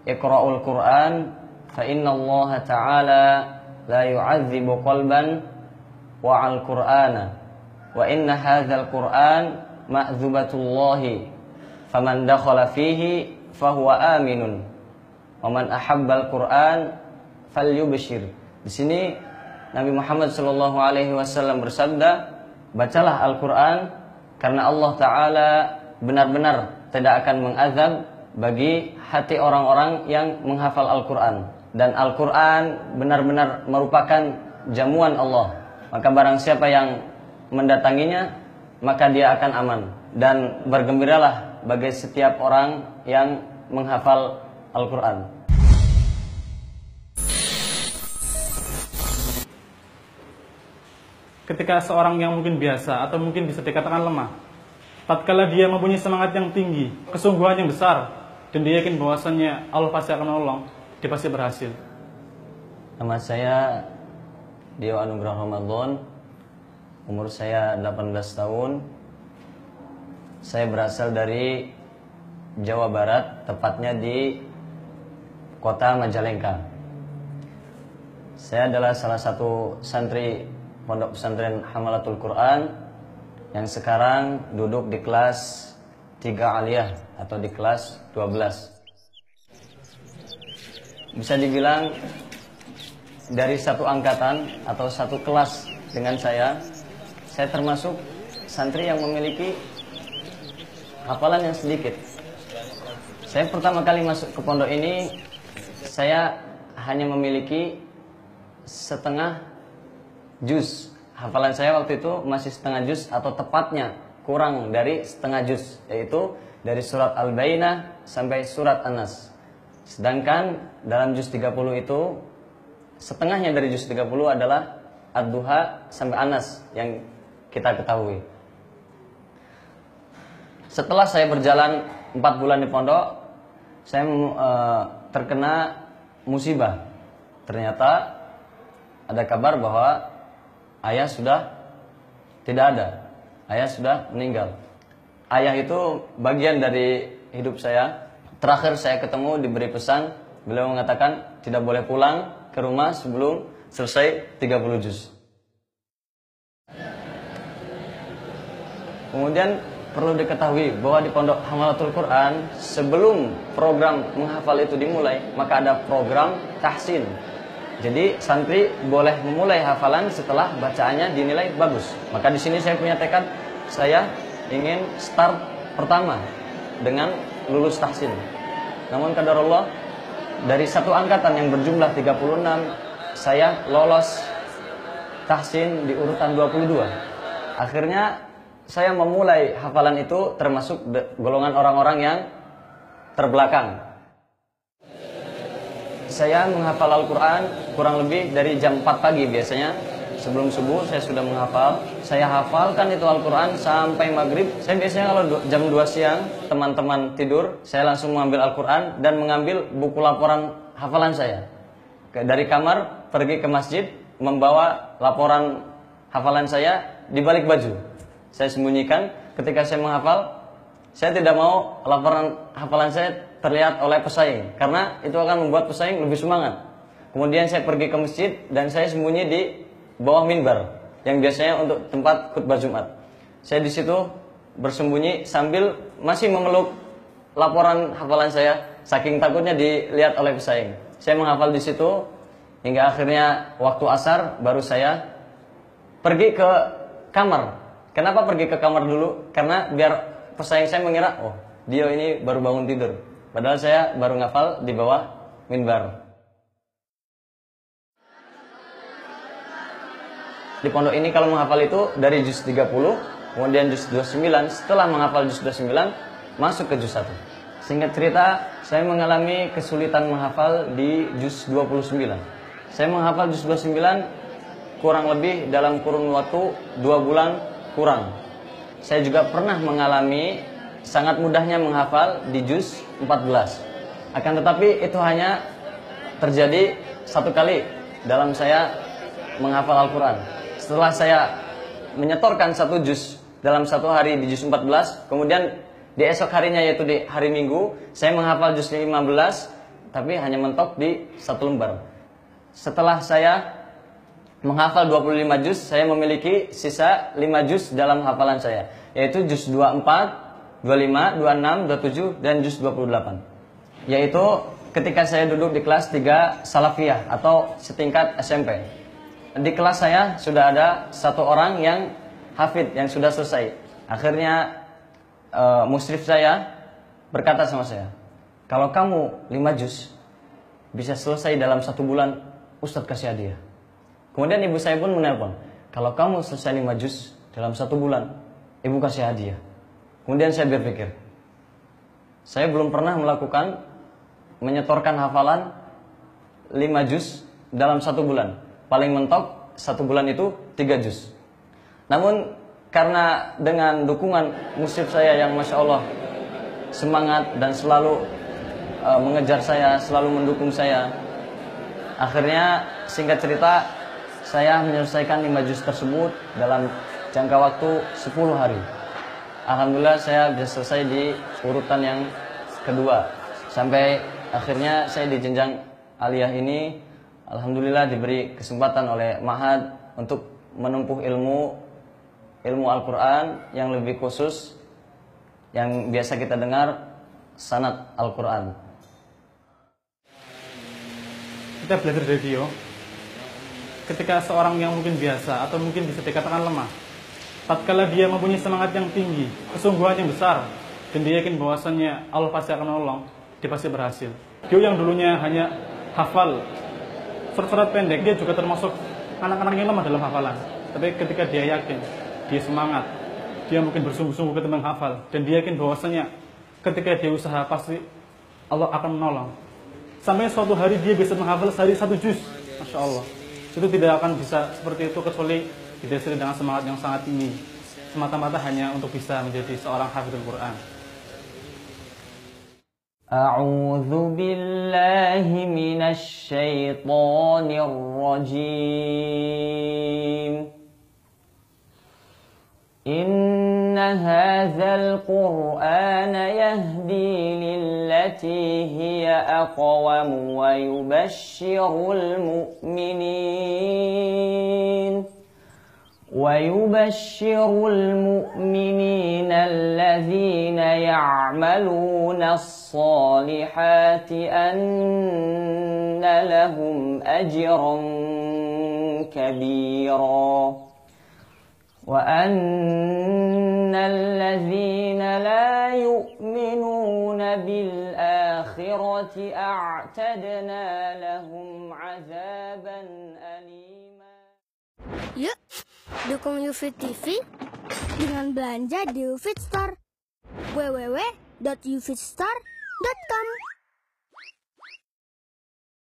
Iqra'ul Qur'an fa innallaha ta'ala la yu'adzibu qalban wa'al Qur'ana wa inna hadzal Qur'an ma'dzubatullahi faman dakhala fihi fahuwa aminun wa man ahabbal Qur'an falyubshir. Di sini Nabi Muhammad SAW bersabda, bacalah Al-Quran karena Allah Ta'ala benar-benar tidak akan mengazab bagi hati orang-orang yang menghafal Al-Quran. Dan Al-Quran benar-benar merupakan jamuan Allah. Maka barang siapa yang mendatanginya, maka dia akan aman. Dan bergembiralah bagi setiap orang yang menghafal Al-Quran. Ketika seorang yang mungkin biasa atau mungkin bisa dikatakan lemah, tatkala dia mempunyai semangat yang tinggi, kesungguhan yang besar, dan dia yakin bahwasannya Allah pasti akan menolong, dia pasti berhasil. Nama saya Dio Anugrah Ramadan, umur saya 18 tahun. Saya berasal dari Jawa Barat, tepatnya di kota Majalengka. Saya adalah salah satu santri Pondok Pesantren Hamalatul Quran yang sekarang duduk di kelas 3 aliyah atau di kelas 12. Bisa dibilang dari satu angkatan atau satu kelas dengan saya termasuk santri yang memiliki hafalan yang sedikit. Saya pertama kali masuk ke pondok ini, saya hanya memiliki setengah juz. Hafalan saya waktu itu masih setengah juz, atau tepatnya kurang dari setengah juz, yaitu dari surat Al-Bayyinah sampai surat An-Nas. Sedangkan dalam juz 30 itu, setengahnya dari juz 30 adalah Ad-Duha sampai An-Nas yang kita ketahui. Setelah saya berjalan 4 bulan di pondok, saya terkena musibah. Ternyata ada kabar bahwa ayah sudah tidak ada. Ayah sudah meninggal. Ayah itu bagian dari hidup saya. Terakhir saya ketemu diberi pesan, beliau mengatakan tidak boleh pulang ke rumah sebelum selesai 30 juz. Kemudian perlu diketahui bahwa di Pondok Hamalatul Quran, sebelum program menghafal itu dimulai, maka ada program tahsin. Jadi santri boleh memulai hafalan setelah bacaannya dinilai bagus. Maka di sini saya punya tekad, saya ingin start pertama dengan lulus tahsin. Namun qadarullah, dari satu angkatan yang berjumlah 36, saya lolos tahsin di urutan 22. Akhirnya saya memulai hafalan itu termasuk golongan orang-orang yang terbelakang. Saya menghafal Al-Quran kurang lebih dari jam 4 pagi biasanya. Sebelum subuh saya sudah menghafal. Saya hafalkan itu Al-Quran sampai maghrib. Saya biasanya kalau jam 2 siang teman-teman tidur, saya langsung mengambil Al-Quran dan mengambil buku laporan hafalan saya. Dari kamar pergi ke masjid, membawa laporan hafalan saya di balik baju. Saya sembunyikan. Ketika saya menghafal, saya tidak mau laporan hafalan saya terlihat oleh pesaing, karena itu akan membuat pesaing lebih semangat. Kemudian saya pergi ke masjid dan saya sembunyi di bawah mimbar yang biasanya untuk tempat khutbah Jumat. Saya di situ bersembunyi sambil masih memeluk laporan hafalan saya, saking takutnya dilihat oleh pesaing. Saya menghafal di situ hingga akhirnya waktu asar baru saya pergi ke kamar. Kenapa pergi ke kamar dulu? Karena biar pesaing saya mengira, oh dia ini baru bangun tidur. Padahal saya baru ngafal di bawah minbar. Di pondok ini kalau menghafal itu dari juz 30, kemudian juz 29, setelah menghafal juz 29, masuk ke juz 1. Singkat cerita, saya mengalami kesulitan menghafal di juz 29. Saya menghafal juz 29 kurang lebih dalam kurun waktu 2 bulan kurang. Saya juga pernah mengalami sangat mudahnya menghafal di juz 14. Akan tetapi itu hanya terjadi satu kali dalam saya menghafal Al-Quran. Setelah saya menyetorkan satu juz dalam satu hari di juz 14, kemudian di esok harinya yaitu di hari Minggu, saya menghafal juz 15 tapi hanya mentok di 1 lembar. Setelah saya menghafal 25 juz, saya memiliki sisa 5 juz dalam hafalan saya, yaitu juz 24, 25, 26, 27, dan juz 28. Yaitu ketika saya duduk di kelas 3 Salafiyah atau setingkat SMP. Di kelas saya sudah ada 1 orang yang hafid, yang sudah selesai. Akhirnya musyrif saya berkata sama saya, kalau kamu 5 juz bisa selesai dalam 1 bulan, Ustadz kasih hadiah. Kemudian ibu saya pun menelpon, kalau kamu selesai 5 juz dalam 1 bulan, ibu kasih hadiah. Kemudian saya berpikir, saya belum pernah melakukan menyetorkan hafalan 5 juz dalam 1 bulan. Paling mentok 1 bulan itu 3 juz. Namun karena dengan dukungan musyrif saya yang Masya Allah semangat dan selalu mengejar saya, selalu mendukung saya, akhirnya singkat cerita saya menyelesaikan 5 juz tersebut dalam jangka waktu 10 hari. Alhamdulillah saya bisa selesai di urutan yang kedua. Sampai akhirnya saya di jenjang aliyah ini alhamdulillah diberi kesempatan oleh Ma'had untuk menempuh ilmu Al-Quran yang lebih khusus, yang biasa kita dengar sanad Al-Quran. Kita belajar dari dia, ketika seorang yang mungkin biasa atau mungkin bisa dikatakan lemah, tatkala dia mempunyai semangat yang tinggi, kesungguhan yang besar, dan dia yakin bahwasannya Allah pasti akan menolong, dia pasti berhasil. Dia yang dulunya hanya hafal surat-surat pendek, dia juga termasuk anak-anak yang lemah dalam hafalan. Tapi ketika dia yakin, dia semangat, dia mungkin bersungguh-sungguh ketimbang hafal, dan dia yakin bahwasanya ketika dia usaha pasti Allah akan menolong. Sampai suatu hari dia bisa menghafal sehari 1 juz, Masya Allah. Itu tidak akan bisa seperti itu kecuali didasari dengan semangat yang sangat tinggi, semata-mata hanya untuk bisa menjadi seorang hafidhul Quran. A'udzu billahi minasy syaithanir rajim. Inna hadzal Qur'ana yahdi lillati hiya aqwam wa yubashshirul mu'minin alladhina ya'maluna as-salihati anna lahum ajran kabira. وَأَنَّ الَّذِينَ لَا يُؤْمِنُونَ بِالْآخِرَةِ أَعْتَدْنَا لَهُمْ عَذَابًا أَلِيمًا. Yuk, dukung UFIT TV dengan belanja di UFIT Store. www.ufitstore.com